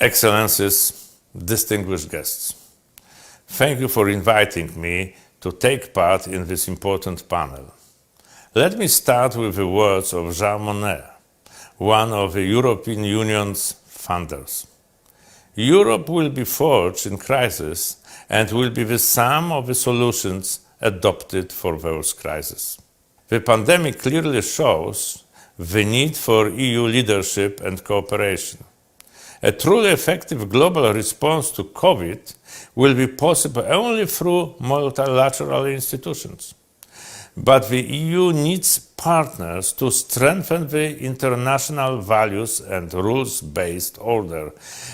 Excellencies, distinguished guests, thank you for inviting me to take part in this important panel. Let me start with the words of Jean Monnet, one of the European Union's founders. Europe will be forged in crisis and will be the sum of the solutions adopted for those crises. The pandemic clearly shows the need for EU leadership and cooperation. A truly effective global response to COVID will be possible only through multilateral institutions. But the EU needs partners to strengthen the international values and rules-based order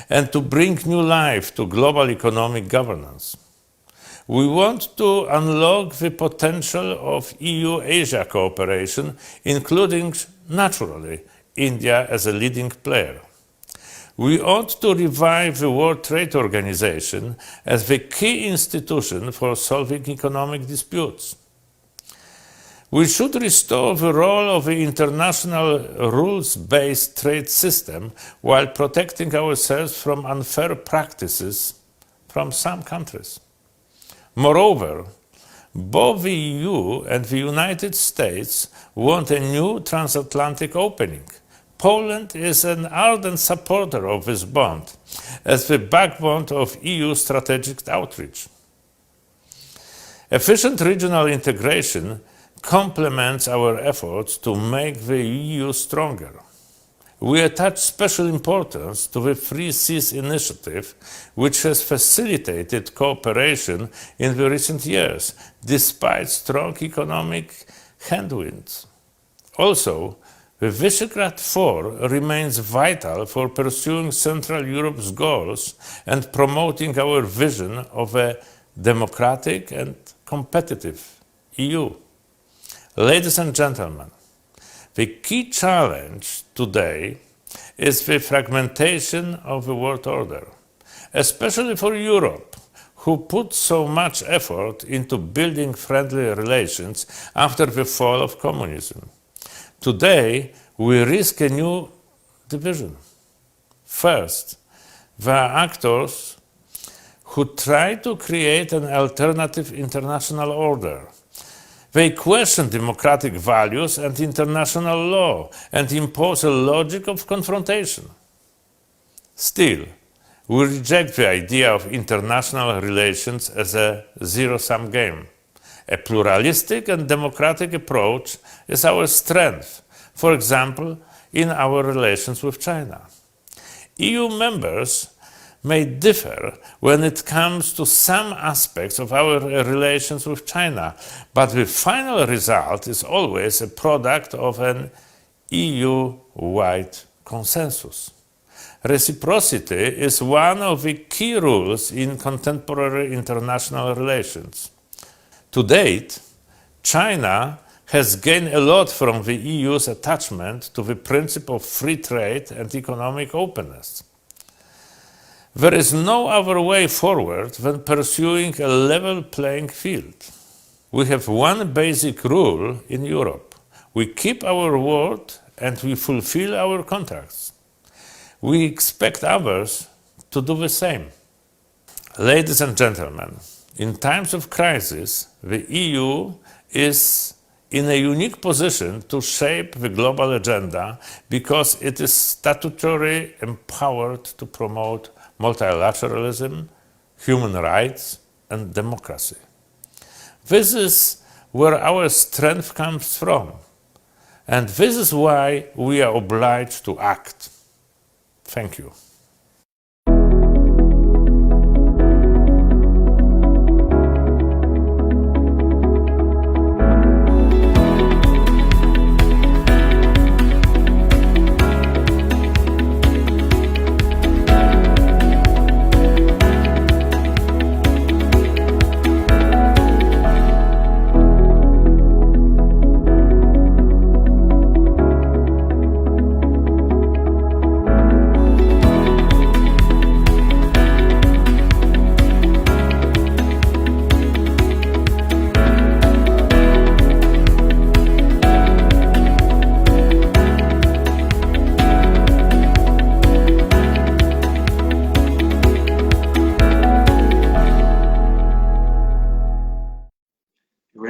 and to bring new life to global economic governance. We want to unlock the potential of EU-Asia cooperation, including, naturally, India as a leading player. We ought to revive the World Trade Organization as the key institution for solving economic disputes. We should restore the role of the international rules-based trade system while protecting ourselves from unfair practices from some countries. Moreover, both the EU and the United States want a new transatlantic opening. Poland is an ardent supporter of this bond as the backbone of EU strategic outreach. Efficient regional integration complements our efforts to make the EU stronger. We attach special importance to the Free Seas Initiative, which has facilitated cooperation in the recent years, despite strong economic headwinds. Also, the Visegrad 4 remains vital for pursuing Central Europe's goals and promoting our vision of a democratic and competitive EU. Ladies and gentlemen, the key challenge today is the fragmentation of the world order, especially for Europe, who put so much effort into building friendly relations after the fall of communism. Today, we risk a new division. First, there are actors who try to create an alternative international order. They question democratic values and international law and impose a logic of confrontation. Still, we reject the idea of international relations as a zero-sum game. A pluralistic and democratic approach is our strength, for example, in our relations with China. EU members may differ when it comes to some aspects of our relations with China, but the final result is always a product of an EU-wide consensus. Reciprocity is one of the key rules in contemporary international relations. To date, China has gained a lot from the EU's attachment to the principle of free trade and economic openness. There is no other way forward than pursuing a level playing field. We have one basic rule in Europe. We keep our word and we fulfill our contracts. We expect others to do the same. Ladies and gentlemen, in times of crisis, the EU is in a unique position to shape the global agenda because it is statutorily empowered to promote multilateralism, human rights, and democracy. This is where our strength comes from, and this is why we are obliged to act. Thank you.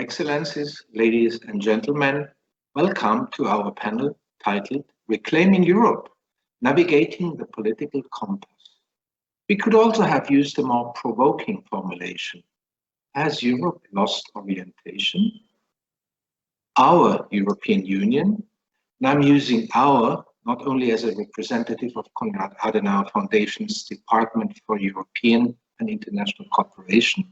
Excellencies, ladies and gentlemen, welcome to our panel titled Reclaiming Europe, Navigating the Political Compass. We could also have used a more provoking formulation. Has Europe lost orientation? Our European Union, and I'm using our not only as a representative of Konrad Adenauer Foundation's Department for European and International Cooperation,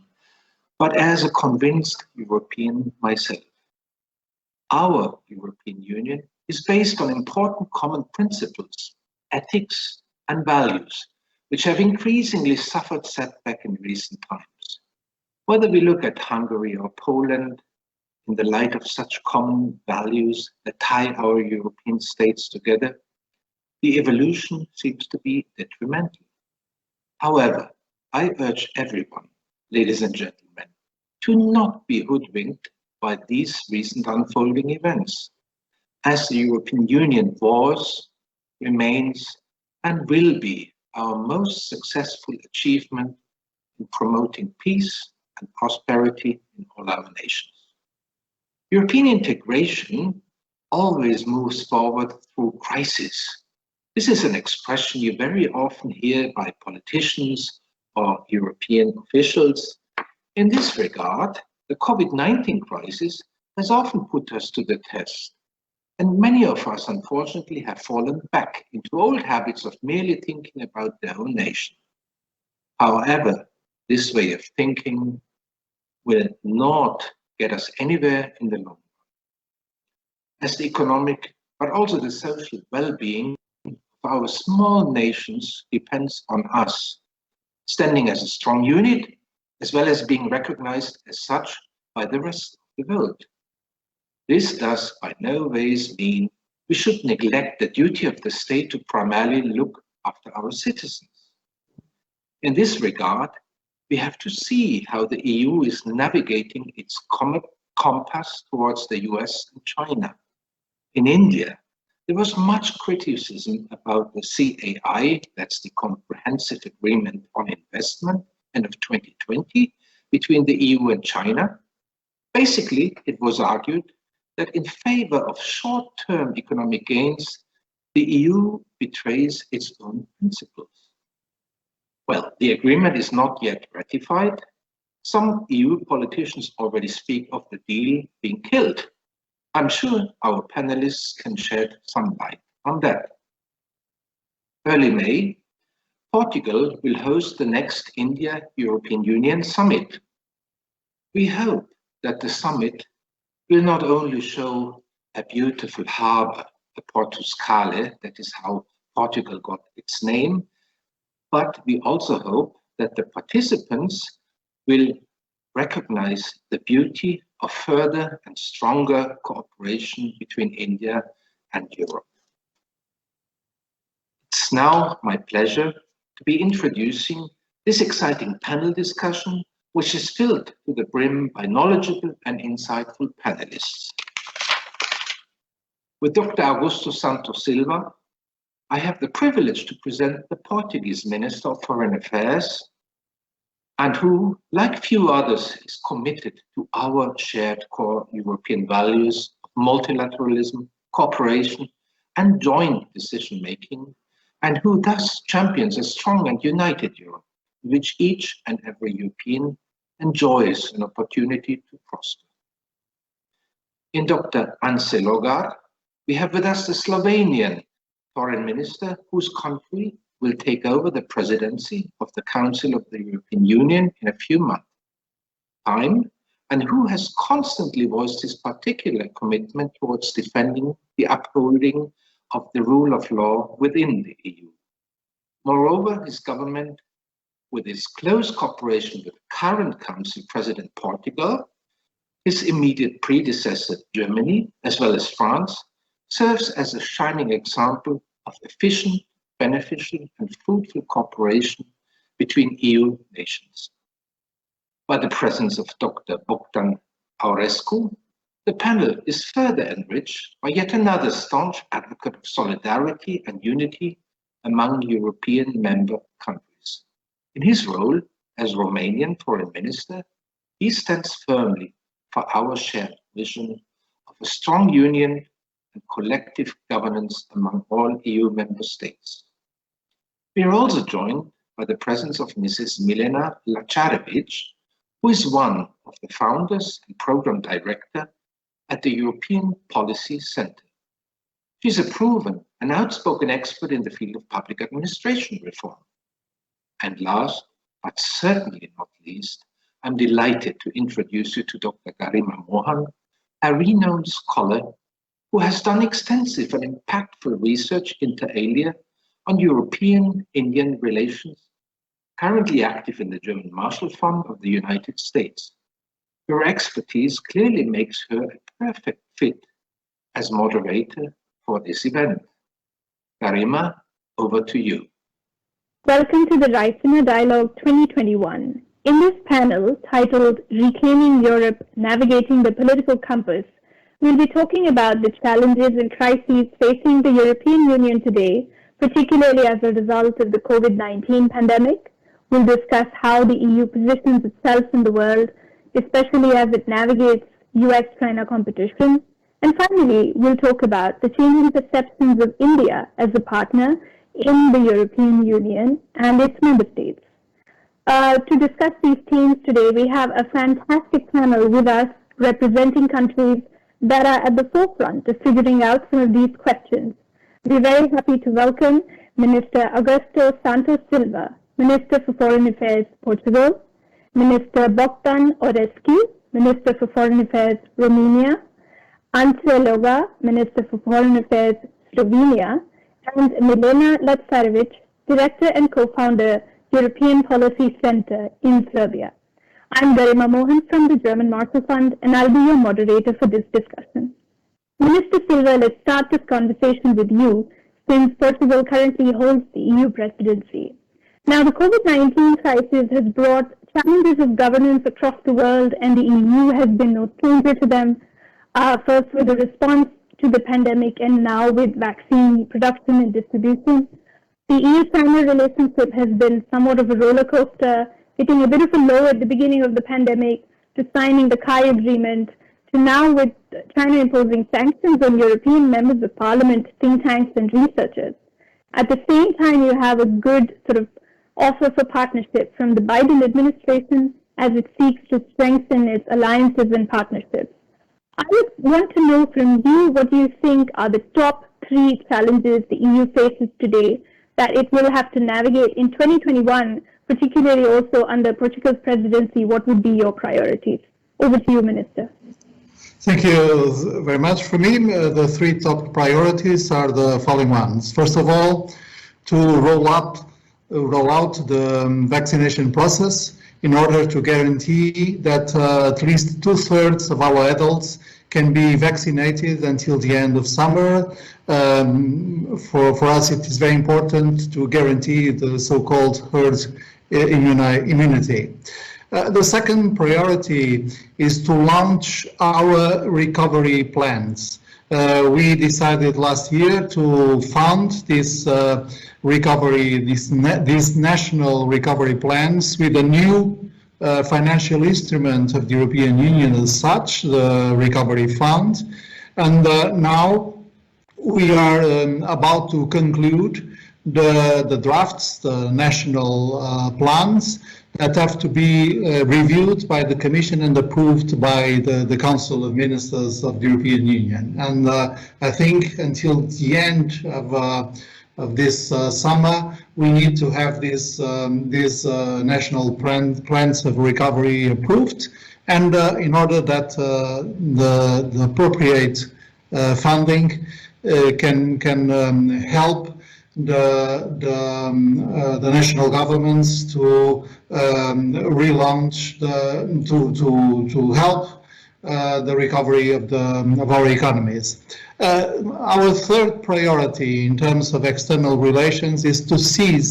but as a convinced European myself. Our European Union is based on important common principles, ethics, and values, which have increasingly suffered setback in recent times. Whether we look at Hungary or Poland, in the light of such common values that tie our European states together, the evolution seems to be detrimental. However, I urge everyone, ladies and gentlemen, to not be hoodwinked by these recent unfolding events, as the European Union was, remains, and will be our most successful achievement in promoting peace and prosperity in all our nations. European integration always moves forward through crisis. This is an expression you very often hear by politicians or European officials. In this regard, the COVID-19 crisis has often put us to the test. And many of us, unfortunately, have fallen back into old habits of merely thinking about their own nation. However, this way of thinking will not get us anywhere in the long run. As the economic, but also the social well-being of our small nations depends on us, standing as a strong unit, as well as being recognized as such by the rest of the world. This does by no ways mean we should neglect the duty of the state to primarily look after our citizens. In this regard, we have to see how the EU is navigating its compass towards the US and China. In India, there was much criticism about the CAI, that's the Comprehensive Agreement on Investment, end of 2020, between the EU and China. Basically, it was argued that in favor of short-term economic gains, the EU betrays its own principles. Well, the agreement is not yet ratified. Some EU politicians already speak of the deal being killed. I'm sure our panelists can shed some light on that. Early May, Portugal will host the next India-European Union Summit. We hope that the summit will not only show a beautiful harbor, the Portuscale, that is how Portugal got its name, but we also hope that the participants will recognize the beauty of further and stronger cooperation between India and Europe. It's now my pleasure to be introducing this exciting panel discussion, which is filled to the brim by knowledgeable and insightful panelists. With Dr. Augusto Santos Silva, I have the privilege to present the Portuguese Minister of Foreign Affairs, and who, like few others, is committed to our shared core European values of multilateralism, cooperation, and joint decision-making, and who thus champions a strong and united Europe, in which each and every European enjoys an opportunity to prosper. In Dr. Ance Logar, we have with us the Slovenian Foreign Minister, whose country will take over the presidency of the Council of the European Union in a few months' time, and who has constantly voiced his particular commitment towards defending the upholding of the rule of law within the EU. Moreover, his government, with its close cooperation with current Council President Portugal, his immediate predecessor Germany, as well as France, serves as a shining example of efficient, beneficial and fruitful cooperation between EU nations. By the presence of Dr. Bogdan Aurescu, the panel is further enriched by yet another staunch advocate of solidarity and unity among European member countries. In his role as Romanian Foreign Minister, he stands firmly for our shared vision of a strong union and collective governance among all EU member states. We are also joined by the presence of Mrs. Milena Lacharevic, who is one of the founders and program director at the European Policy Center. She's a proven and outspoken expert in the field of public administration reform. And last, but certainly not least, I'm delighted to introduce you to Dr. Garima Mohan, a renowned scholar who has done extensive and impactful research inter alia on European-Indian relations, currently active in the German Marshall Fund of the United States. Her expertise clearly makes her a perfect fit as moderator for this event. Garima, over to you. Welcome to the Raisina Dialogue 2021. In this panel, titled Reclaiming Europe, Navigating the Political Compass, we'll be talking about the challenges and crises facing the European Union today, particularly as a result of the COVID-19 pandemic. We'll discuss how the EU positions itself in the world, especially as it navigates US-China competition. And finally, we'll talk about the changing perceptions of India as a partner in the European Union and its member states. To discuss these themes today, we have a fantastic panel with us representing countries that are at the forefront of figuring out some of these questions. We're very happy to welcome Minister Augusto Santos Silva, Minister for Foreign Affairs, Portugal, Minister Bogdan Aurescu, Minister for Foreign Affairs, Romania, Ante Loga, Minister for Foreign Affairs, Slovenia, and Milena Lacharevic, Director and Co-founder, European Policy Center in Serbia. I'm Garima Mohan from the German Marshall Fund, and I'll be your moderator for this discussion. Minister Silva, let's start this conversation with you, since Portugal currently holds the EU presidency. Now, the COVID-19 crisis has brought challenges of governance across the world, and the EU has been no stranger to them, first with the response to the pandemic and now with vaccine production and distribution. The EU-China relationship has been somewhat of a roller coaster, hitting a bit of a low at the beginning of the pandemic, to signing the CAI agreement, to now with China imposing sanctions on European members of parliament, think tanks, and researchers. At the same time, you have a good sort of offer for partnership from the Biden administration as it seeks to strengthen its alliances and partnerships. I would want to know from you what you think are the top 3 challenges the EU faces today that it will have to navigate in 2021, particularly also under Portugal's presidency. What would be your priorities? Over to you, Minister. Thank you very much. For me, the 3 top priorities are the following ones. First of all, to roll out the vaccination process in order to guarantee that at least 2/3 of our adults can be vaccinated until the end of summer. For us, it is very important to guarantee the so-called herd immunity. The second priority is to launch our recovery plans. We decided last year to fund this these national recovery plans with a new financial instrument of the European Union as such, the Recovery Fund. And now we are about to conclude the drafts, the national plans that have to be reviewed by the Commission and approved by the Council of Ministers of the European Union. And I think until the end of this summer, we need to have these national plans of recovery approved, and in order that the appropriate funding can help the national governments to relaunch to help the recovery of our economies. Our third priority in terms of external relations is to seize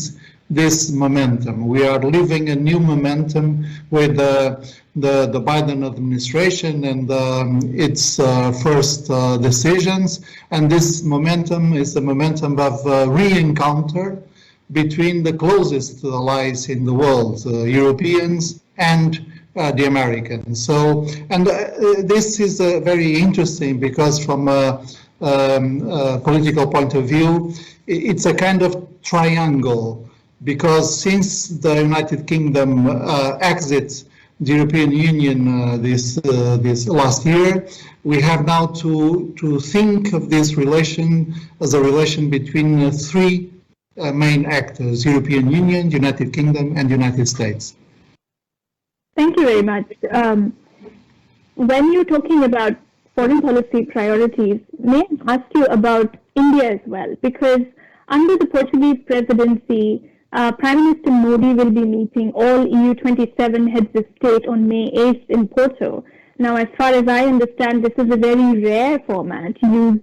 this momentum. We are living a new momentum with the Biden administration and its first decisions, and this momentum is the momentum of re-encounter between the closest allies in the world, Europeans and the Americans. So, and this is very interesting because from a political point of view, it's a kind of triangle, because since the United Kingdom exits the European Union this last year, we have now to think of this relation as a relation between three main actors: European Union, United Kingdom, and United States. Thank you very much. When you're talking about foreign policy priorities, may I ask you about India as well? Because under the Portuguese presidency, Prime Minister Modi will be meeting all EU 27 heads of state on May 8th in Porto. Now, as far as I understand, this is a very rare format used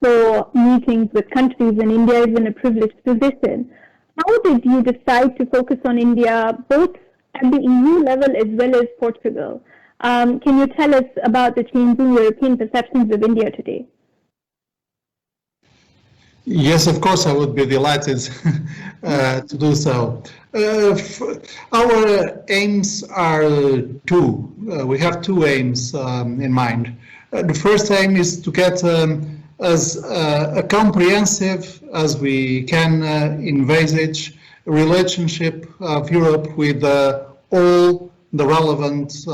for meetings with countries, and India is in a privileged position. How did you decide to focus on India, both at the EU level as well as Portugal? Can you tell us about the changing European perceptions of India today? Yes, of course, I would be delighted to do so. Our aims are two. We have two aims in mind. The first aim is to get as comprehensive as we can envisage a relationship of Europe with all the relevant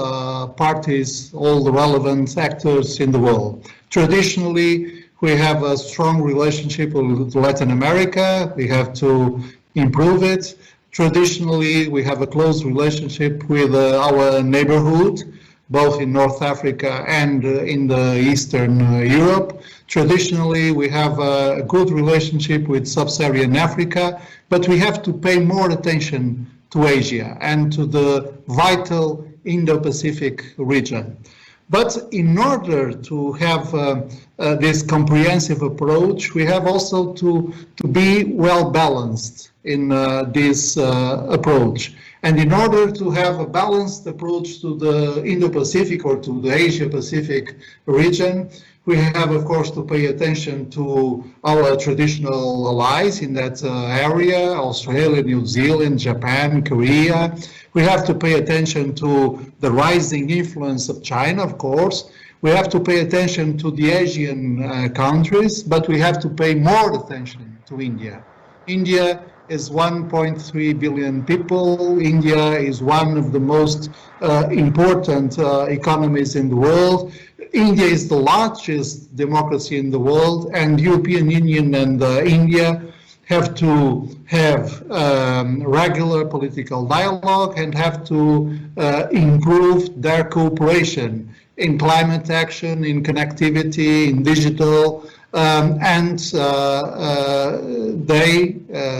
parties, all the relevant actors in the world. Traditionally, we have a strong relationship with Latin America. We have to improve it. Traditionally, we have a close relationship with our neighborhood, both in North Africa and in the Eastern Europe. Traditionally, we have a good relationship with Sub-Saharan Africa, but we have to pay more attention to Asia and to the vital Indo-Pacific region. But in order to have this comprehensive approach, we have also to be well balanced in this approach. And in order to have a balanced approach to the Indo-Pacific or to the Asia-Pacific region, we have, of course, to pay attention to our traditional allies in that area: Australia, New Zealand, Japan, Korea. We have to pay attention to the rising influence of China, of course. We have to pay attention to the Asian countries, but we have to pay more attention to India. India is 1.3 billion people. India is one of the most important economies in the world. India is the largest democracy in the world, and European Union and India have to have regular political dialogue and have to improve their cooperation in climate action, in connectivity, in digital, and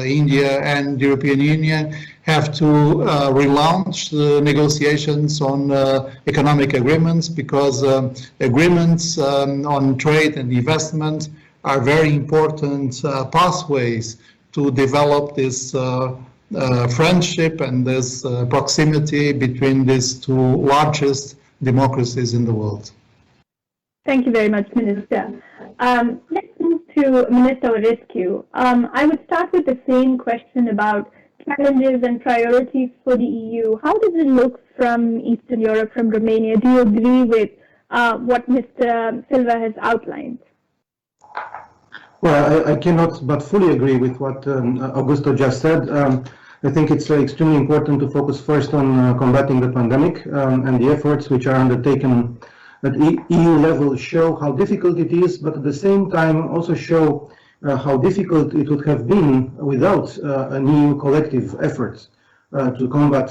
India and the European Union, have to relaunch the negotiations on economic agreements, because agreements on trade and investment are very important pathways to develop this friendship and this proximity between these two largest democracies in the world. Thank you very much, Minister. Let's move to Minister Aurescu. I would start with the same question about challenges and priorities for the EU. How does it look from Eastern Europe, from Romania? Do you agree with what Mr. Silva has outlined? Well, I cannot but fully agree with what Augusto just said. I think it's extremely important to focus first on combating the pandemic, and the efforts which are undertaken at EU level show how difficult it is, but at the same time also show how difficult it would have been without an EU collective effort to combat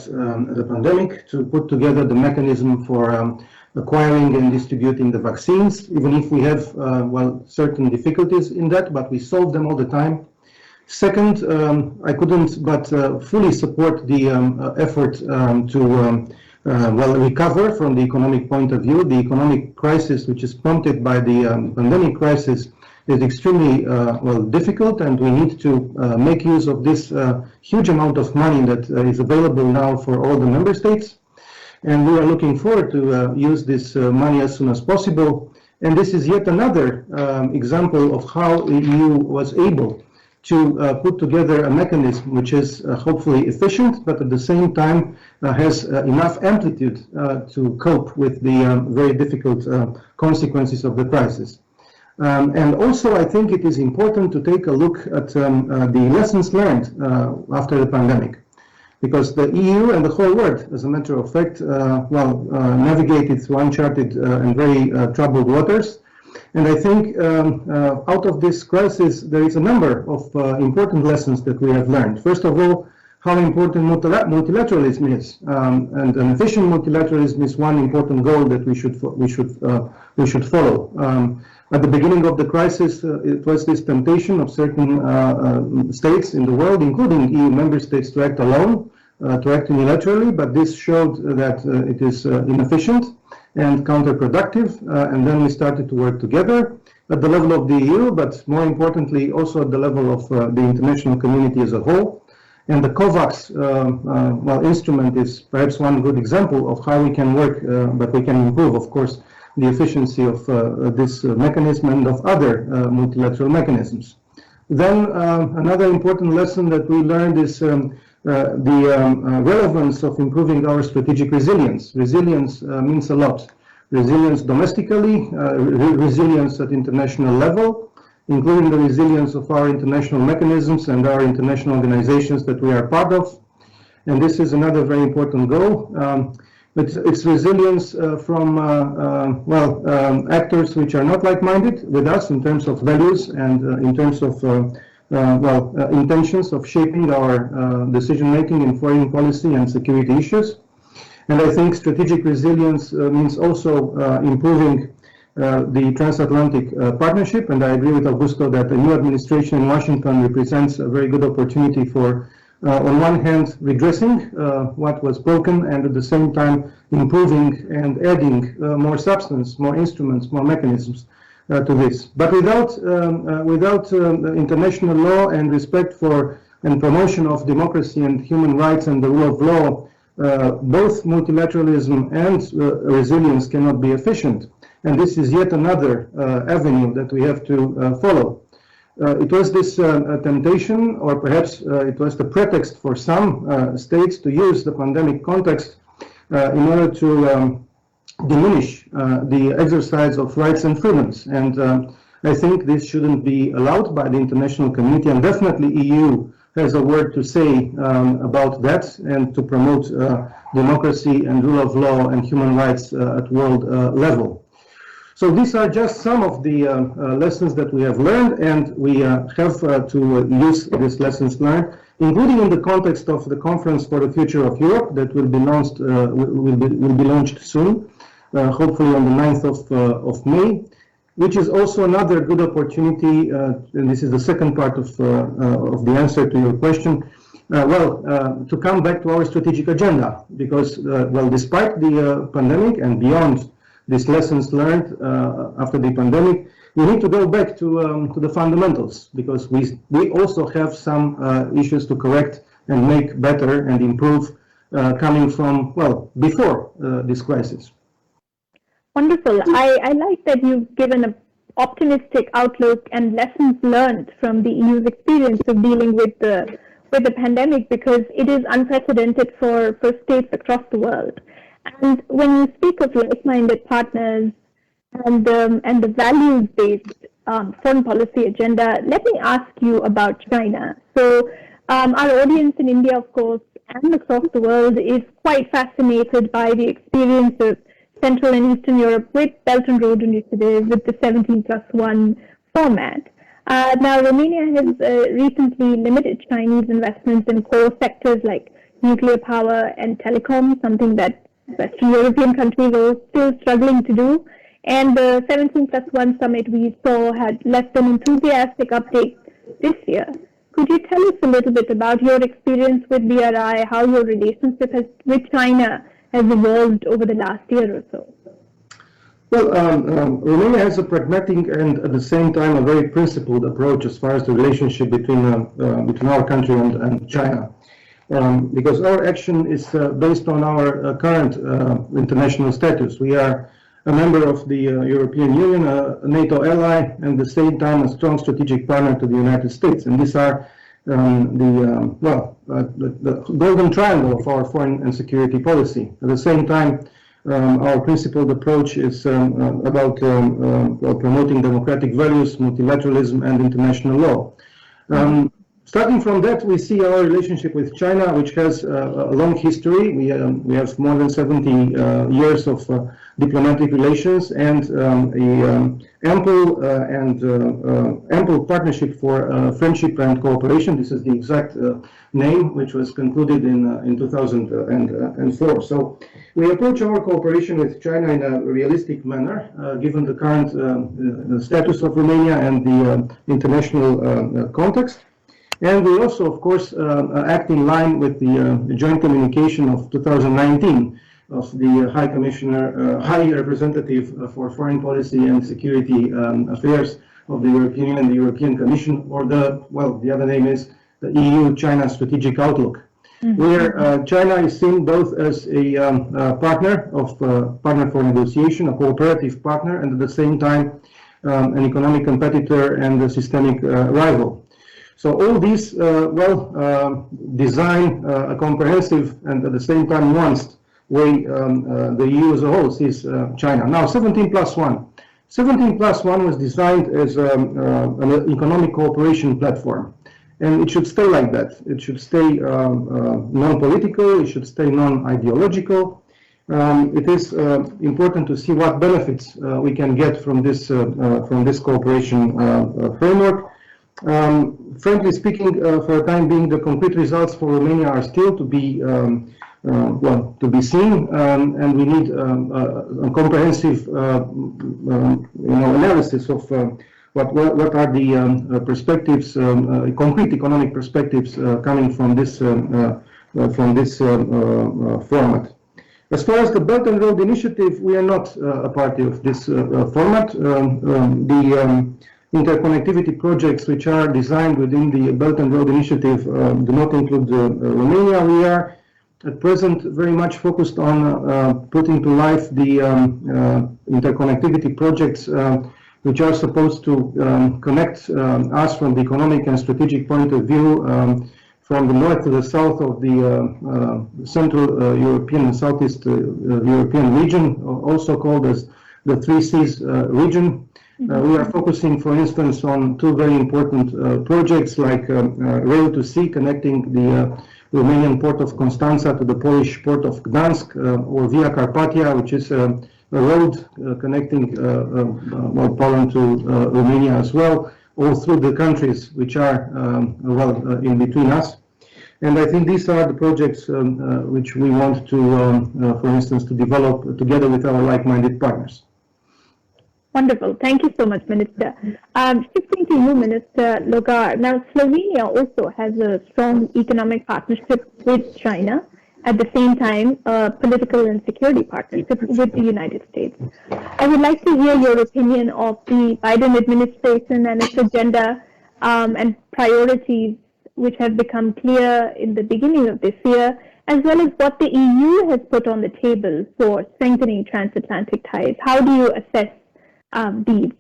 the pandemic, to put together the mechanism for acquiring and distributing the vaccines, even if we have certain difficulties in that, but we solve them all the time. Second, I couldn't but fully support the effort to recover from the economic point of view. The economic crisis, which is prompted by the pandemic crisis, is extremely difficult, and we need to make use of this huge amount of money that is available now for all the member states. And we are looking forward to use this money as soon as possible. And this is yet another example of how the EU was able to put together a mechanism which is hopefully efficient, but at the same time has enough amplitude to cope with the very difficult consequences of the crisis. And also, I think it is important to take a look at the lessons learned after the pandemic, because the EU and the whole world, as a matter of fact, navigated through uncharted and very troubled waters. And I think out of this crisis, there is a number of important lessons that we have learned. First of all, how important multilateralism is, and an efficient multilateralism is one important goal that we should follow. At the beginning of the crisis, it was this temptation of certain states in the world, including EU member states, to act alone, to act unilaterally, but this showed that it is inefficient and counterproductive, and then we started to work together at the level of the EU, but more importantly also at the level of the international community as a whole. And the COVAX instrument is perhaps one good example of how we can work, but we can improve, of course, the efficiency of this mechanism and of other multilateral mechanisms. Then another important lesson that we learned is the relevance of improving our strategic resilience. Resilience means a lot. Resilience domestically, resilience at international level, including the resilience of our international mechanisms and our international organizations that we are part of. And this is another very important goal. It's resilience from actors which are not like-minded with us in terms of values and in terms of intentions of shaping our decision-making in foreign policy and security issues. And I think strategic resilience means also improving the transatlantic partnership. And I agree with Augusto that the new administration in Washington represents a very good opportunity for on one hand, redressing what was broken, and at the same time improving and adding more substance, more instruments, more mechanisms to this. But without international law and respect for and promotion of democracy and human rights and the rule of law, both multilateralism and resilience cannot be efficient. And this is yet another avenue that we have to follow. It was this temptation, or perhaps it was the pretext for some states to use the pandemic context in order to diminish the exercise of rights and freedoms. And I think this shouldn't be allowed by the international community, and definitely EU has a word to say about that, and to promote democracy and rule of law and human rights at world level. So these are just some of the lessons that we have learned, and we have to use these lessons learned, including in the context of the Conference for the Future of Europe that will be launched soon, hopefully on the 9th of May, which is also another good opportunity, and this is the second part of the answer to your question, to come back to our strategic agenda, because, despite the pandemic and beyond these lessons learned after the pandemic, we need to go back to the fundamentals, because we also have some issues to correct and make better and improve coming from, before this crisis. Wonderful. I like that you've given an optimistic outlook and lessons learned from the EU's experience of dealing with the pandemic, because it is unprecedented for states across the world. And when you speak of like-minded partners and the values-based foreign policy agenda, let me ask you about China. So our audience in India, of course, and across the world is quite fascinated by the experience of Central and Eastern Europe with Belt and Road Initiative, with the 17+1 format. Now, Romania has recently limited Chinese investments in core sectors like nuclear power and telecom, something that Western European countries are still struggling to do. And the 17+1 summit we saw had less than enthusiastic uptake this year. Could you tell us a little bit about your experience with BRI, how your relationship with China has evolved over the last year or so? Well, Romania has a pragmatic and at the same time a very principled approach as far as the relationship between our country and China. Because our action is based on our current international status. We are a member of the European Union, a NATO ally, and at the same time a strong strategic partner to the United States. And these are the golden triangle of our foreign and security policy. At the same time, our principled approach is about promoting democratic values, multilateralism, and international law. Starting from that, we see our relationship with China, which has a long history. We have more than 70 years of diplomatic relations and ample partnership for friendship and cooperation. This is the exact name, which was concluded in 2004. So we approach our cooperation with China in a realistic manner, given the current status of Romania and the international context. And we also, of course, act in line with the joint communication of 2019 of the High Commissioner, High Representative for Foreign Policy and Security Affairs of the European Union and the European Commission, or the other name is the EU-China Strategic Outlook, where China is seen both as a partner for negotiation, a cooperative partner, and at the same time an economic competitor and a systemic rival. So all these design a comprehensive and at the same time nuanced way the EU as a whole sees China. Now 17+1. 17+1 was designed as an economic cooperation platform. And it should stay like that. It should stay non-political, it should stay non-ideological. It is important to see what benefits we can get from this cooperation framework. Frankly speaking, for the time being, the concrete results for Romania are still to be seen, and we need a comprehensive analysis of what are the perspectives, concrete economic perspectives coming from this format. As far as the Belt and Road Initiative, we are not a party of this format. Interconnectivity projects which are designed within the Belt and Road Initiative do not include Romania. We are at present very much focused on putting to life the interconnectivity projects which are supposed to connect us from the economic and strategic point of view from the north to the south of the Central European and Southeast European region, also called as the Three Seas region. We are focusing, for instance, on two very important projects like Rail to Sea, connecting the Romanian port of Constanța to the Polish port of Gdansk, or Via Carpathia, which is a road connecting Poland to Romania as well, all through the countries which are in between us. And I think these are the projects which we want to, for instance, to develop together with our like-minded partners. Wonderful. Thank you so much, Minister. Shifting to you, Minister Logar. Now, Slovenia also has a strong economic partnership with China. At the same time, a political and security partnership with the United States. I would like to hear your opinion of the Biden administration and its agenda and priorities, which have become clear in the beginning of this year, as well as what the EU has put on the table for strengthening transatlantic ties. How do you assess these?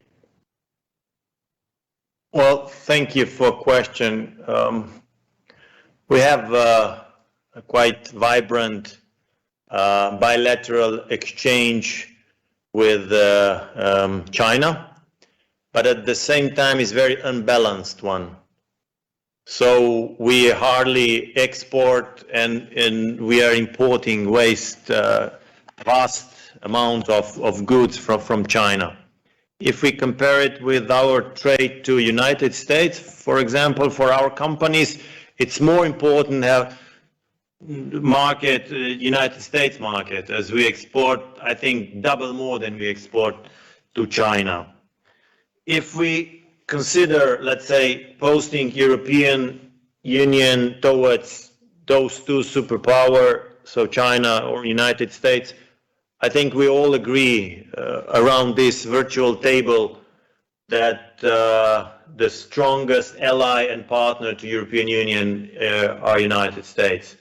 Well, thank you for the question. We have a quite vibrant bilateral exchange with China, but at the same time it's very unbalanced one. So we hardly export and we are importing vast amount of goods from China. If we compare it with our trade to United States, for example, for our companies, it's more important to have market, United States market, as we export, I think, double more than we export to China. If we consider, let's say, posting European Union towards those two superpowers, so China or United States, I think we all agree around this virtual table that the strongest ally and partner to European Union are United States.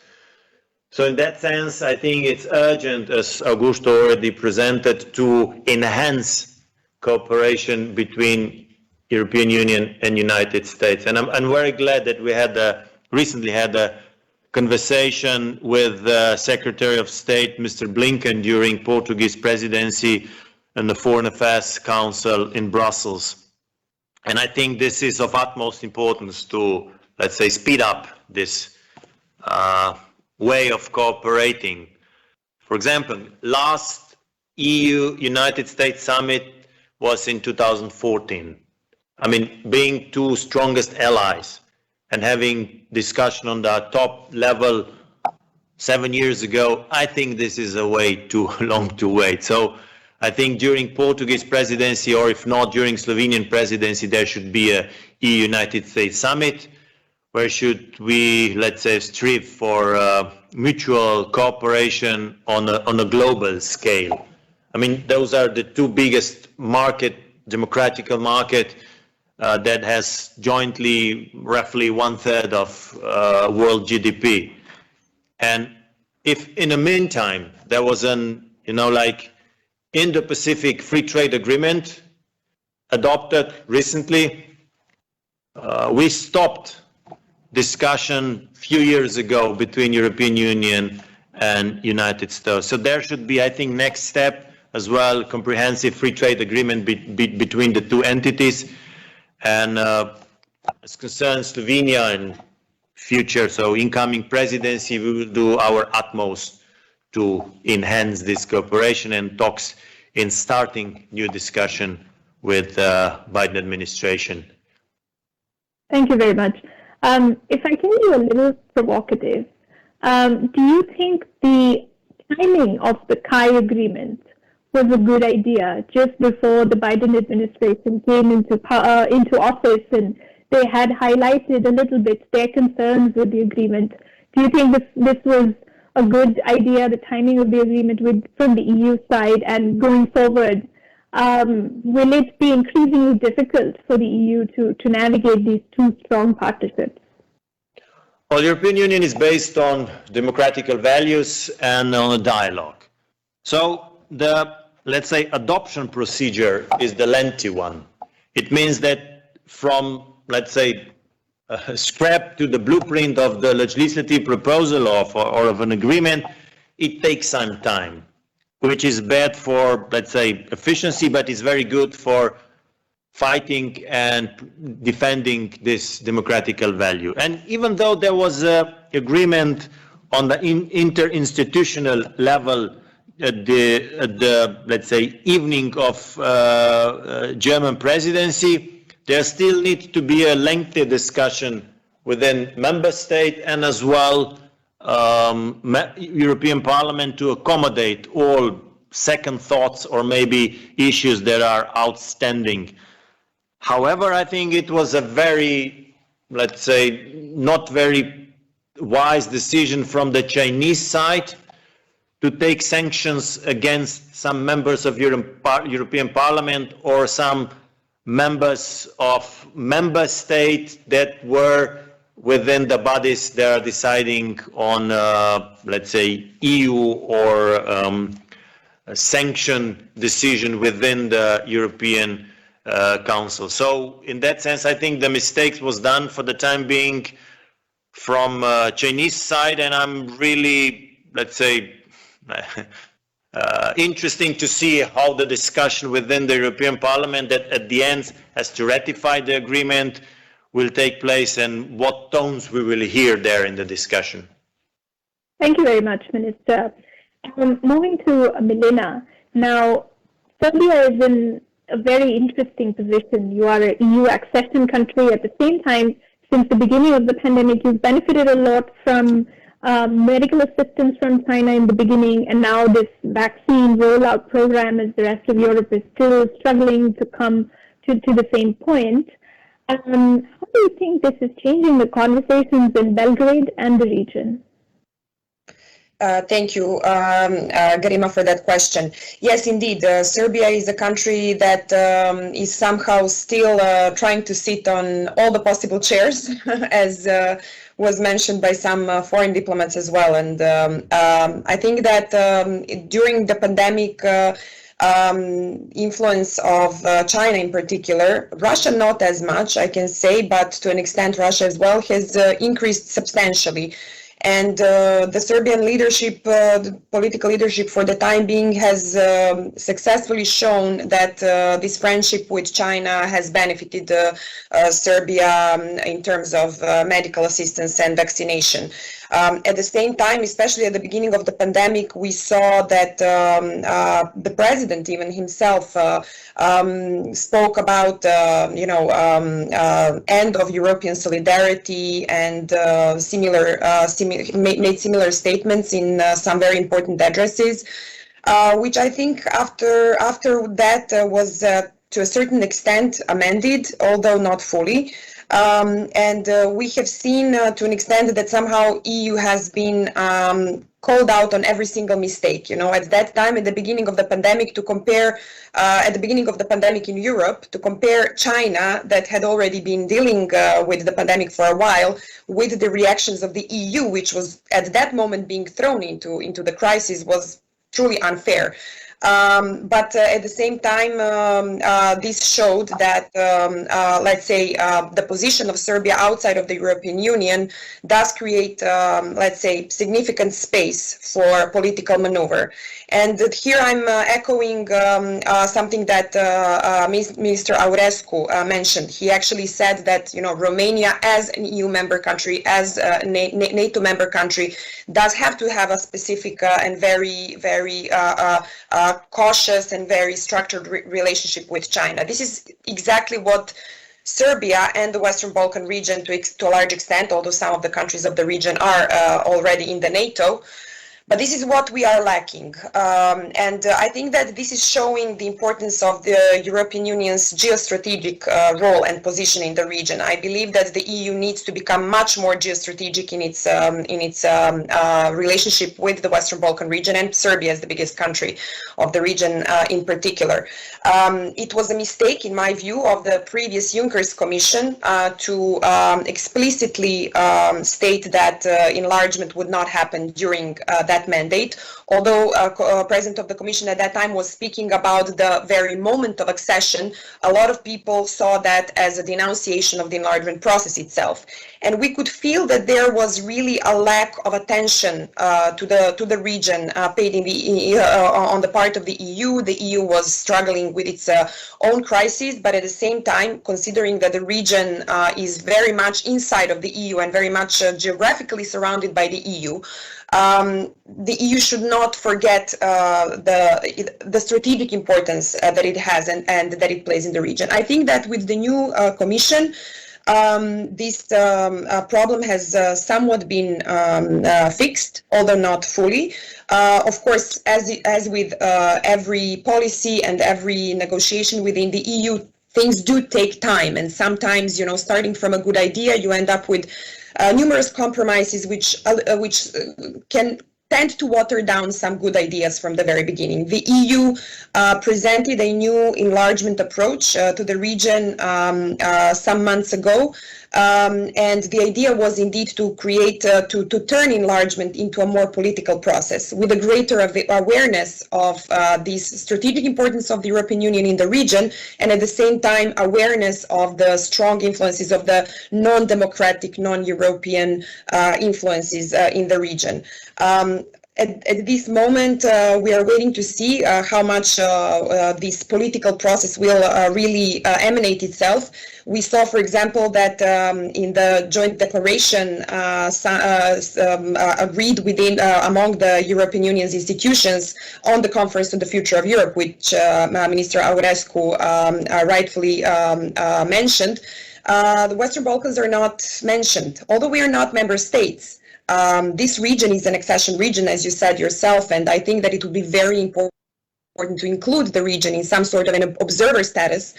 So in that sense, I think it's urgent, as Augusto already presented, to enhance cooperation between European Union and United States. And I'm very glad that we recently had a conversation with Secretary of State Mr. Blinken during Portuguese presidency and the Foreign Affairs Council in Brussels. And I think this is of utmost importance to, let's say, speed up this way of cooperating. For example, last EU-United States summit was in 2014. I mean, being two strongest allies and having discussion on the top level 7 years ago, I think this is a way too long to wait. So I think during Portuguese presidency, or if not during Slovenian presidency, there should be a EU-United States summit where should we, let's say, strive for mutual cooperation on a global scale. I mean, those are the two biggest democratic market that has jointly roughly 1/3 of world GDP. And if in the meantime there was an, like Indo-Pacific Free Trade Agreement adopted recently, we stopped discussion a few years ago between European Union and United States. So there should be, I think, next step as well, comprehensive free trade agreement between the two entities. And as concerns Slovenia and future, so incoming presidency, we will do our utmost to enhance this cooperation and talks in starting new discussion with Biden administration. Thank you very much. If I can be a little provocative, do you think the timing of the KAI agreement was a good idea just before the Biden administration came into office, and they had highlighted a little bit their concerns with the agreement? Do you think this was a good idea, the timing of the agreement from the EU side, and going forward, will it be increasingly difficult for the EU to navigate these two strong partnerships? Well, the European Union is based on democratic values and on a dialogue. So the, let's say, adoption procedure is the lengthy one. It means that from, let's say, a scrap to the blueprint of the legislative proposal or of an agreement, it takes some time, which is bad for, let's say, efficiency, but is very good for fighting and defending this democratic value. And even though there was an agreement on the interinstitutional level at the let's say, evening of German presidency, there still needs to be a lengthy discussion within member state and as well European Parliament to accommodate all second thoughts or maybe issues that are outstanding. However, I think it was a very, let's say, not very wise decision from the Chinese side to take sanctions against some members of European Parliament or some members of member states that were within the bodies that are deciding on, let's say, EU or a sanction decision within the European Council. So in that sense, I think the mistakes was done for the time being from Chinese side, and I'm really, let's say, interesting to see how the discussion within the European Parliament that at the end has to ratify the agreement will take place and what tones we will hear there in the discussion. Thank you very much, Minister. Moving to Milena. Now, Serbia is in a very interesting position. You are an EU accession country. At the same time, since the beginning of the pandemic, you've benefited a lot from medical assistance from China in the beginning, and now this vaccine rollout program, as the rest of Europe is still struggling to come to the same point. How do you think this is changing the conversations in Belgrade and the region? Thank you, Garima, for that question. Yes, indeed, Serbia is a country that is somehow still trying to sit on all the possible chairs, as was mentioned by some foreign diplomats as well. And I think that during the pandemic, influence of China in particular, Russia not as much, I can say, but to an extent Russia as well, has increased substantially. And the Serbian leadership, the political leadership for the time being, has successfully shown that this friendship with China has benefited Serbia in terms of medical assistance and vaccination. At the same time, especially at the beginning of the pandemic, we saw that the president even himself spoke about, end of European solidarity and made similar statements in some very important addresses, which I think after that was to a certain extent amended, although not fully. And we have seen to an extent that somehow EU has been called out on every single mistake. At that time, at the beginning of the pandemic, to compare, at the beginning of the pandemic in Europe, to compare China, that had already been dealing with the pandemic for a while, with the reactions of the EU, which was at that moment being thrown into the crisis, was truly unfair. But at the same time, this showed that, let's say, the position of Serbia outside of the European Union does create, let's say, significant space for political maneuver. And here I'm echoing something that Minister Aurescu mentioned. He actually said that, Romania as an EU member country, as a NATO member country, does have to have a specific and very, very cautious and very structured relationship with China. This is exactly what Serbia and the Western Balkan region, to a large extent, although some of the countries of the region are already in the NATO, but this is what we are lacking. And I think that this is showing the importance of the European Union's geostrategic role and position in the region. I believe that the EU needs to become much more geostrategic in its relationship with the Western Balkan region, and Serbia as the biggest country of the region in particular. It was a mistake, in my view, of the previous Juncker's Commission to explicitly state that enlargement would not happen during that mandate, although President of the Commission at that time was speaking about the very moment of accession. A lot of people saw that as a denunciation of the enlargement process itself. And we could feel that there was really a lack of attention to the region paid on the part of the EU. The EU was struggling with its own crisis, but at the same time, considering that the region is very much inside of the EU and very much geographically surrounded by the EU, the EU should not forget the strategic importance that it has and that it plays in the region. I think that with the new Commission, this problem has somewhat been fixed, although not fully. Of course, as with every policy and every negotiation within the EU, things do take time, and sometimes, starting from a good idea, you end up with numerous compromises which can tend to water down some good ideas from the very beginning. The EU presented a new enlargement approach to the region some months ago, and the idea was indeed to create, to turn enlargement into a more political process with a greater awareness of this strategic importance of the European Union in the region, and at the same time awareness of the strong influences of the non-democratic, non-European influences in the region. At this moment, we are waiting to see how much this political process will really emanate itself. We saw, for example, that in the joint declaration agreed among the European Union's institutions on the Conference on the Future of Europe, which Minister Aurescu rightfully mentioned, the Western Balkans are not mentioned, although we are not member states. This region is an accession region, as you said yourself, and I think that it would be very important to include the region in some sort of an observer status.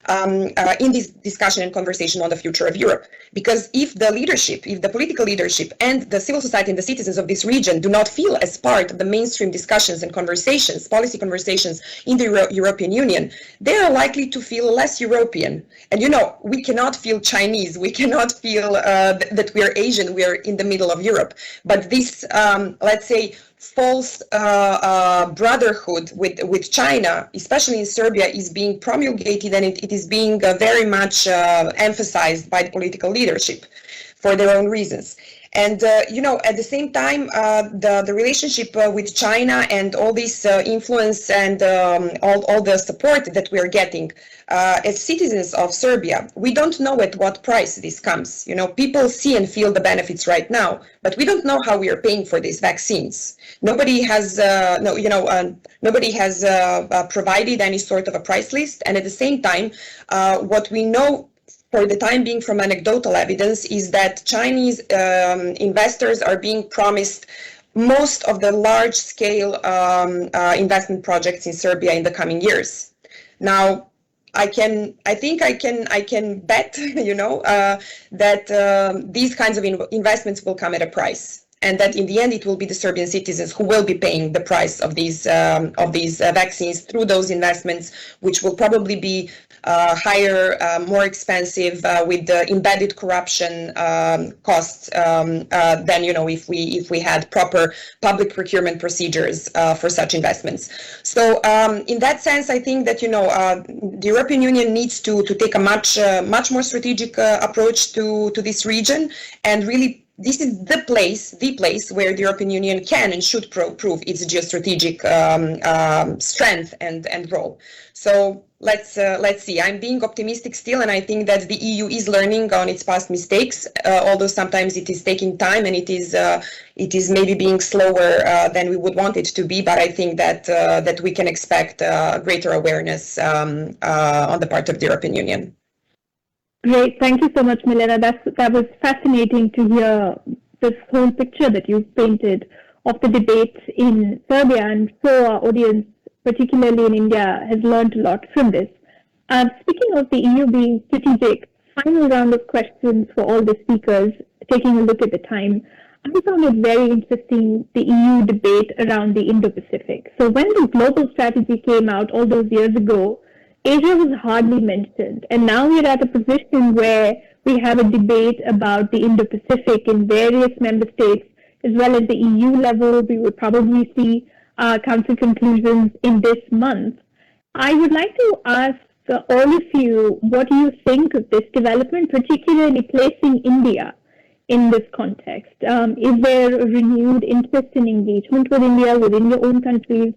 in this discussion and conversation on the future of Europe. Because if the leadership, if the political leadership and the civil society and the citizens of this region do not feel as part of the mainstream discussions and conversations, policy conversations in the European Union, they are likely to feel less European. And you know, we cannot feel Chinese, we cannot feel that we are Asian, we are in the middle of Europe. But this, let's say, false brotherhood with China, especially in Serbia, is being promulgated, and it is being very much emphasized by the political leadership for their own reasons. And, you know, at the same time, the relationship with China and all this influence and all the support that we are getting as citizens of Serbia, we don't know at what price this comes. You know, people see and feel the benefits right now, but we don't know how we are paying for these vaccines. Nobody has, nobody has provided any sort of a price list. And at the same time, what we know for the time being from anecdotal evidence is that Chinese investors are being promised most of the large-scale investment projects in Serbia in the coming years. Now, I think I can bet, you know, that these kinds of investments will come at a price, and that in the end it will be the Serbian citizens who will be paying the price of these vaccines through those investments, which will probably be higher, more expensive, with the embedded corruption costs than, you know, if we had proper public procurement procedures for such investments. So in that sense, I think that, you know, the European Union needs to take a much more strategic approach to this region, and really this is the place where the European Union can and should prove its geostrategic strength and role. So let's see. I'm being optimistic still, and I think that the EU is learning on its past mistakes, although sometimes it is taking time and it is maybe being slower than we would want it to be. But I think that we can expect greater awareness on the part of the European Union. Great. Thank you so much, Milena. That was fascinating to hear this whole picture that you've painted of the debate in Serbia, and so our audience, particularly in India, has learned a lot from this. Speaking of the EU being strategic, final round of questions for all the speakers, taking a look at the time. I found it very interesting, the EU debate around the Indo-Pacific. So when the global strategy came out all those years ago, Asia was hardly mentioned, and now we're at a position where we have a debate about the Indo-Pacific in various member states, as well as the EU level. We would probably see Council conclusions in this month. I would like to ask all of you, what do you think of this development, particularly placing India in this context? Is there a renewed interest in engagement with India within your own countries?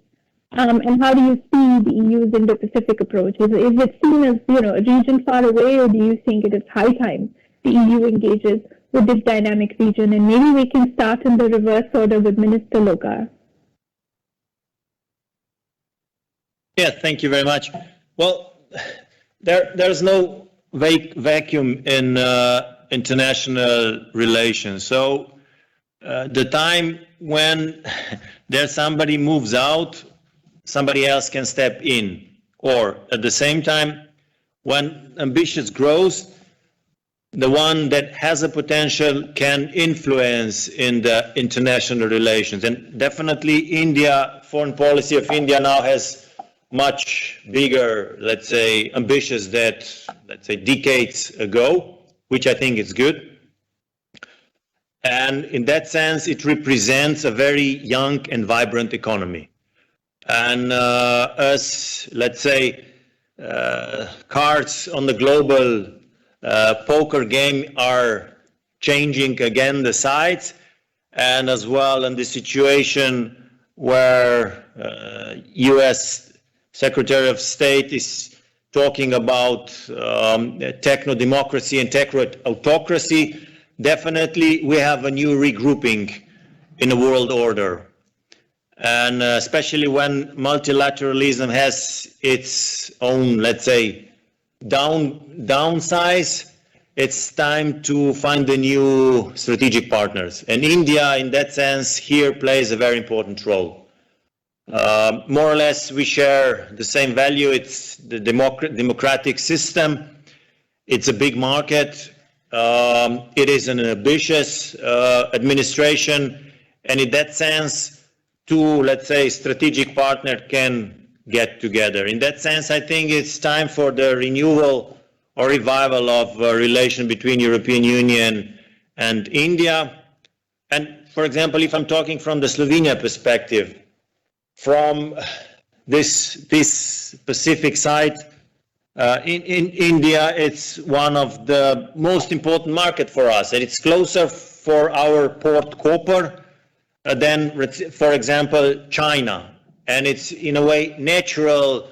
And how do you see the EU's Indo-Pacific approach? Is it seen as, you know, a region far away, or do you think it is high time the EU engages with this dynamic region? And maybe we can start in the reverse order with Minister Lokar. Yeah, thank you very much. Well, there's no vacuum in international relations. So the time when there's somebody moves out, somebody else can step in. Or at the same time, when ambitious grows, the one that has a potential can influence in the international relations. And definitely India, foreign policy of India now has much bigger, let's say, ambitions that, let's say, decades ago, which I think is good. And in that sense, it represents a very young and vibrant economy. And as, let's say, cards on the global poker game are changing again the sides, and as well in the situation where US Secretary of State is talking about techno-democracy and techno-autocracy, definitely we have a new regrouping in the world order. And especially when multilateralism has its own, let's say, downsize, it's time to find the new strategic partners. And India, in that sense, here plays a very important role. More or less, we share the same value. It's the democratic system. It's a big market. It is an ambitious administration, and in that sense, two, let's say, strategic partners can get together. In that sense, I think it's time for the renewal or revival of a relation between European Union and India. And for example, if I'm talking from the Slovenia perspective, from this Pacific side, in India, it's one of the most important market for us, and it's closer for our port Koper than, for example, China. And it's in a way natural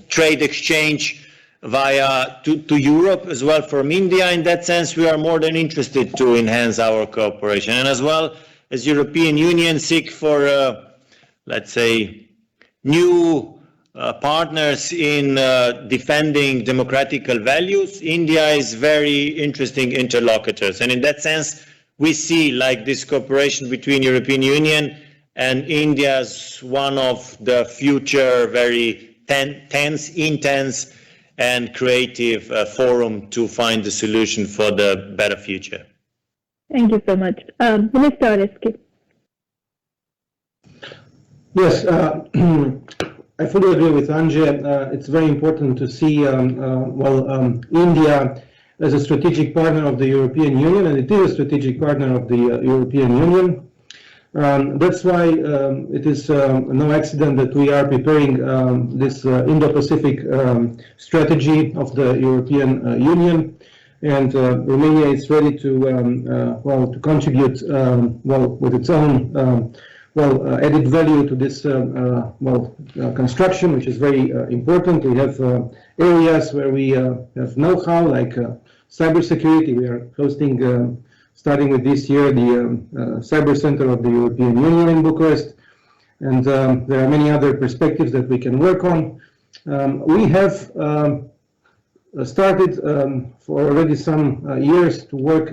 trade exchange via to Europe as well from India. In that sense, we are more than interested to enhance our cooperation, and as well as European Union seek for, let's say, new partners in defending democratical values. India is very interesting interlocutors, and in that sense, we see like this cooperation between European Union and India as one of the future very intense and creative forum to find the solution for the better future. Thank you so much. Minister Aurescu. Yes, I fully agree with Anje. It's very important to see, India as a strategic partner of the European Union, and it is a strategic partner of the European Union. That's why it is no accident that we are preparing this Indo-Pacific strategy of the European Union, and Romania is ready to to contribute with its own added value to this construction, which is very important. We have areas where we have know-how, like cybersecurity. We are hosting, starting with this year, the Cyber Center of the European Union in Bucharest, and there are many other perspectives that we can work on. We have started for already some years to work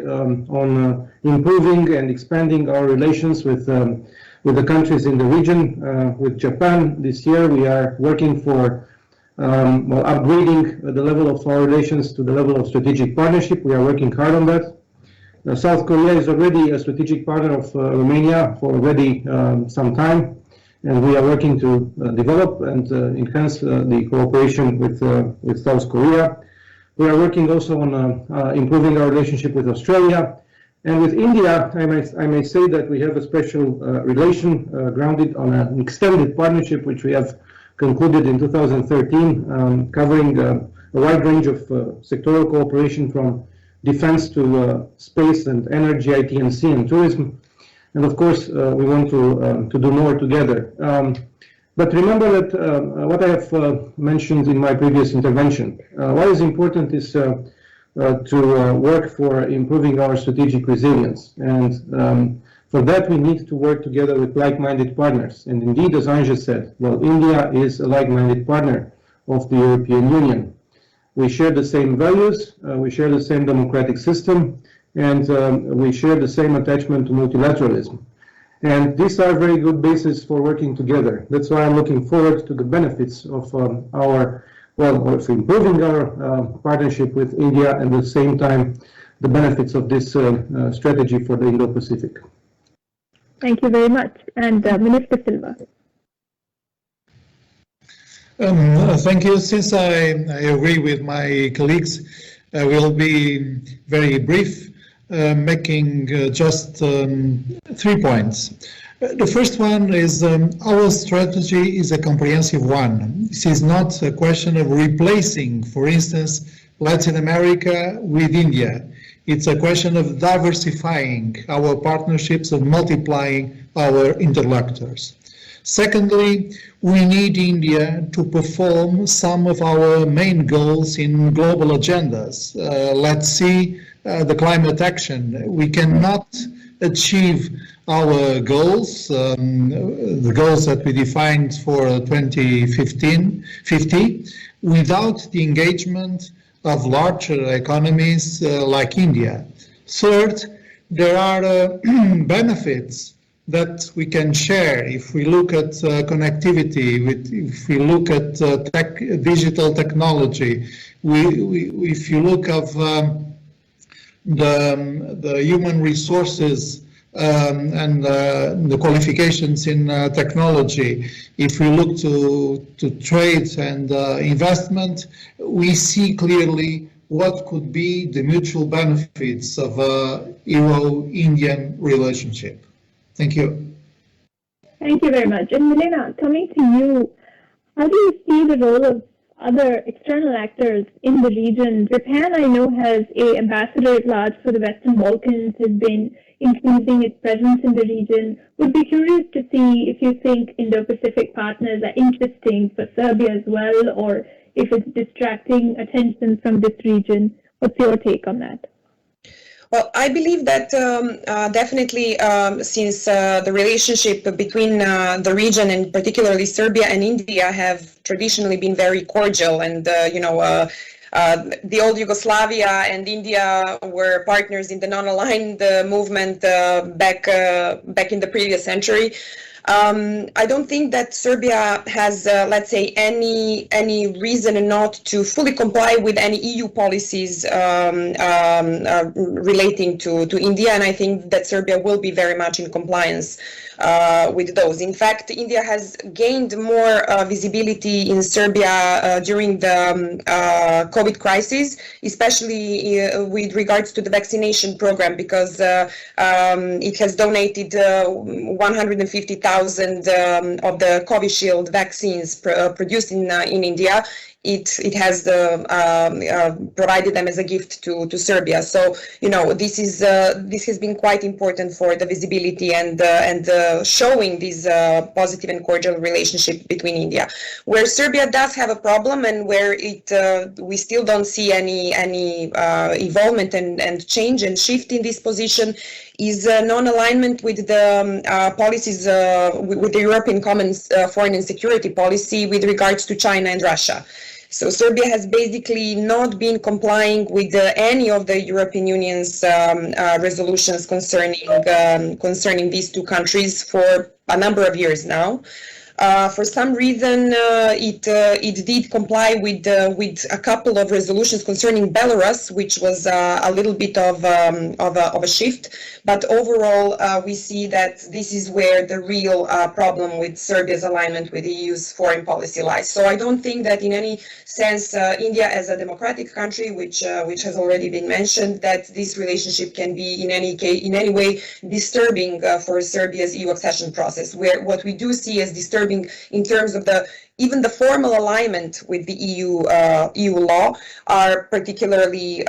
on improving and expanding our relations with the countries in the region. With Japan this year, we are working for upgrading the level of our relations to the level of strategic partnership. We are working hard on that. South Korea is already a strategic partner of Romania for already some time, and we are working to develop and enhance the cooperation with South Korea. We are working also on improving our relationship with Australia. And with India, I may say that we have a special relation grounded on an extended partnership, which we have concluded in 2013, covering a wide range of sectoral cooperation from defense to space and energy, IT&C, and tourism. And of course, we want to do more together. But remember that what I have mentioned in my previous intervention. What is important is to work for improving our strategic resilience. And for that, we need to work together with like-minded partners. And indeed, as Anja said, India is a like-minded partner of the European Union. We share the same values, we share the same democratic system, and we share the same attachment to multilateralism. And these are very good bases for working together. That's why I'm looking forward to the benefits of of improving our partnership with India, and at the same time, the benefits of this strategy for the Indo-Pacific. Thank you very much. And Minister Silva. Thank you. Since I agree with my colleagues, I will be very brief, making just 3 points. The first one is our strategy is a comprehensive one. This is not a question of replacing, for instance, Latin America with India. It's a question of diversifying our partnerships and multiplying our interlocutors. Secondly, we need India to perform some of our main goals in global agendas. Let's see the climate action. We cannot achieve our goals, the goals that we defined for 2050, without the engagement of larger economies like India. Third, there are benefits that we can share. If we look at connectivity, if we look at digital technology, if you look at the human resources and the qualifications in technology, if we look to trade and investment, we see clearly what could be the mutual benefits of a Euro-Indian relationship. Thank you. Thank you very much. And Milena, coming to you, how do you see the role of other external actors in the region? Japan, I know, has an ambassador at large for the Western Balkans, has been increasing its presence in the region. Would be curious to see if you think Indo-Pacific partners are interesting for Serbia as well, or if it's distracting attention from this region. What's your take on that? Well, I believe that definitely since the relationship between the region and particularly Serbia and India have traditionally been very cordial, and the old Yugoslavia and India were partners in the non-aligned movement back in the previous century. I don't think that Serbia has, let's say, any reason not to fully comply with any EU policies relating to India, and I think that Serbia will be very much in compliance with those. In fact, India has gained more visibility in Serbia during the COVID crisis, especially with regards to the vaccination program, because it has donated 150,000 of the Covishield vaccines produced in India. It has provided them as a gift to Serbia. So this has been quite important for the visibility and showing this positive and cordial relationship between India. Where Serbia does have a problem, and where we still don't see any involvement and change and shift in this position, is non-alignment with the policies with the European Common Foreign and Security Policy with regards to China and Russia. So Serbia has basically not been complying with any of the European Union's resolutions concerning these two countries for a number of years now. For some reason, it did comply with a couple of resolutions concerning Belarus, which was a little bit of a shift. But overall, we see that this is where the real problem with Serbia's alignment with the EU's foreign policy lies. So I don't think that in any sense, India as a democratic country, which has already been mentioned, that this relationship can be in any way disturbing for Serbia's EU accession process. Where what we do see as disturbing in terms of even the formal alignment with the EU law are particularly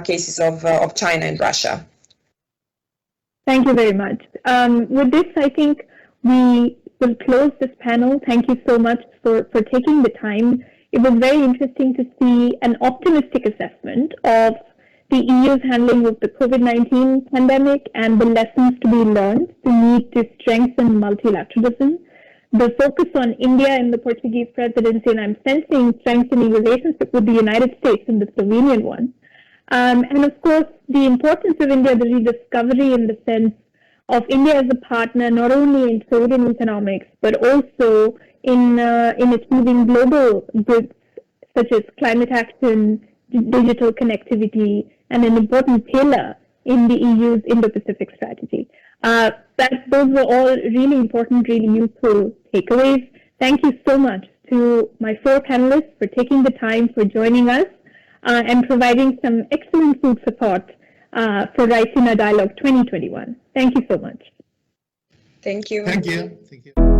cases of China and Russia. Thank you very much. With this, I think we will close this panel. Thank you so much for taking the time. It was very interesting to see an optimistic assessment of the EU's handling of the COVID-19 pandemic and the lessons to be learned, the need to strengthen multilateralism, the focus on India and the Portuguese presidency, and I'm sensing strengthening relationship with the United States in the Slovenian one. And of course, the importance of India, the rediscovery in the sense of India as a partner, not only in trade and economics, but also in achieving global goods such as climate action, digital connectivity, and an important pillar in the EU's Indo-Pacific strategy. Those were all really important, really useful takeaways. Thank you so much to my four panelists for taking the time for joining us and providing some excellent food support for Raisina Dialogue 2021. Thank you so much. Thank you. Thank you. Thank you.